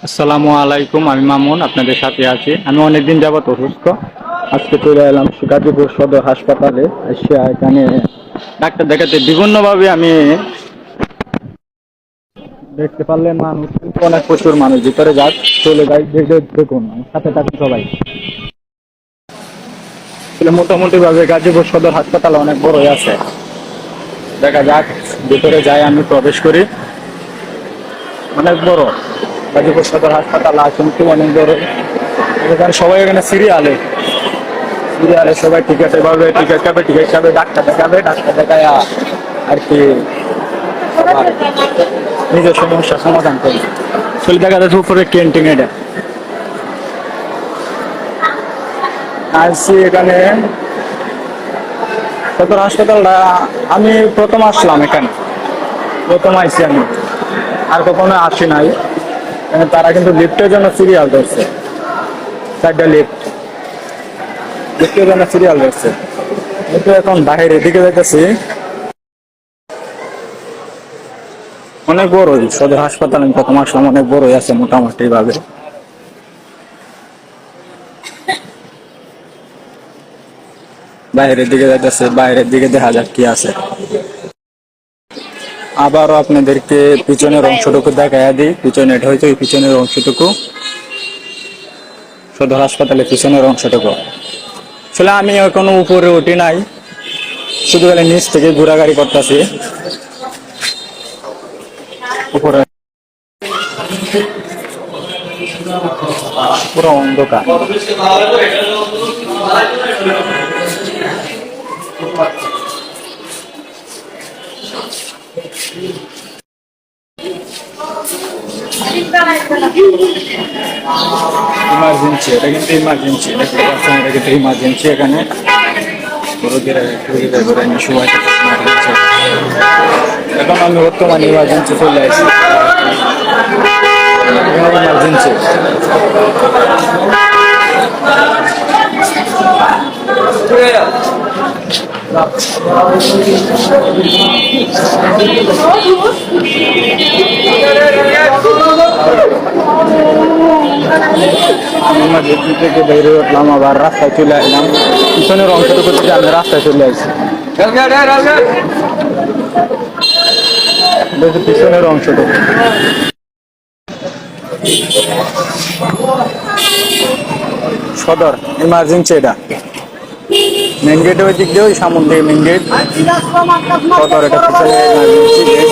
আসসালামু আলাইকুম, আমি মামুন আপনাদের সাথে আছি। আমি অনেকদিন যাবত অসুস্থ। আজকে চলে এলাম গাজীপুর সদর হাসপাতালে। এসে এখানে ডাক্তার দেখাতে বিভিন্নভাবে আমি দেখতে পারলেন মানুষ কিন্তু অনেক প্রচুর মানুষ ভিতরে যাক চলে যায়। দেখুন আমার সাথে থাকুন সবাই। মোটামুটি ভাবে গাজীপুর সদর হাসপাতাল অনেক বড়ই আছে। দেখা যাক, ভিতরে যাই, আমি প্রবেশ করি। অনেক বড় গাজীপুর সদর হাসপাতাল কিন্তু অনেক বড়। এখানে সবাই এখানে সিরিয়ালে সিরিয়ালে সবাই টিকিট এভাবে টিকিট খাবে, ডাক্তার দেখায় আর কি আবার নিজের সমস্যার সমাধান করে। চলে দেখা যাচ্ছে উপরে ক্যান্টিন, এটা আসছি এখানে সদর হাসপাতালটা। আমি প্রথম আসলাম এখানে, প্রথম আইসি আমি, আর কখনো আসি নাই। তারা কিন্তু লিফটের জন্য সিরিয়াল ধরছে, চারটা লিফটের জন্য সিরিয়াল ধরছে। কিন্তু এখন বাইরের দিকে যাইতেছি। অনেক বড়ই সদর হাসপাতাল, আমি প্রথম আসলাম, অনেক বড়ই আছে মোটামুটি ভাবে। বাইরের দিকে যাইতেছে, বাইরের দিকে দেখা যাক কি আছে। আবারও আপনাদেরকে পিছনের অংশটুকু দেখাইয়া দিই। পিছনে এটা হয়তো এই পিছনের অংশটুকু, সদর হাসপাতালের পিছনের অংশটুকু। আসলে আমি এখনো উপরে উঠি নাই, শুধু খালি নিচ থেকে ঘোরাঘুরি করতেছি। উপরে পুরো অন্ধকার। ইমার্জেন্সি, এটা কিন্তু ইমার্জেন্সি, দেখতে পাচ্ছেন, এটা কিন্তু ইমার্জেন্সি। এখানে সবাই এখন আমি বর্তমানে ইমার্জেন্সি চলে আসছি। ইমার্জেন্সি ইমার্জেন্সি থেকে বেরিয়ে উঠলাম, আবার রাস্তায় চলে আসলাম। পিছনের অংশটুকু থেকে আমি রাস্তায় চলে আসছি। পিছনের অংশটুকু সদর ইমার্জেন্সি, এটা মেন গেট, ওই দিক দিয়ে ওই সামনে মেন গেট সদর, এটা পিছনে ইমার্জেন্সি গেট।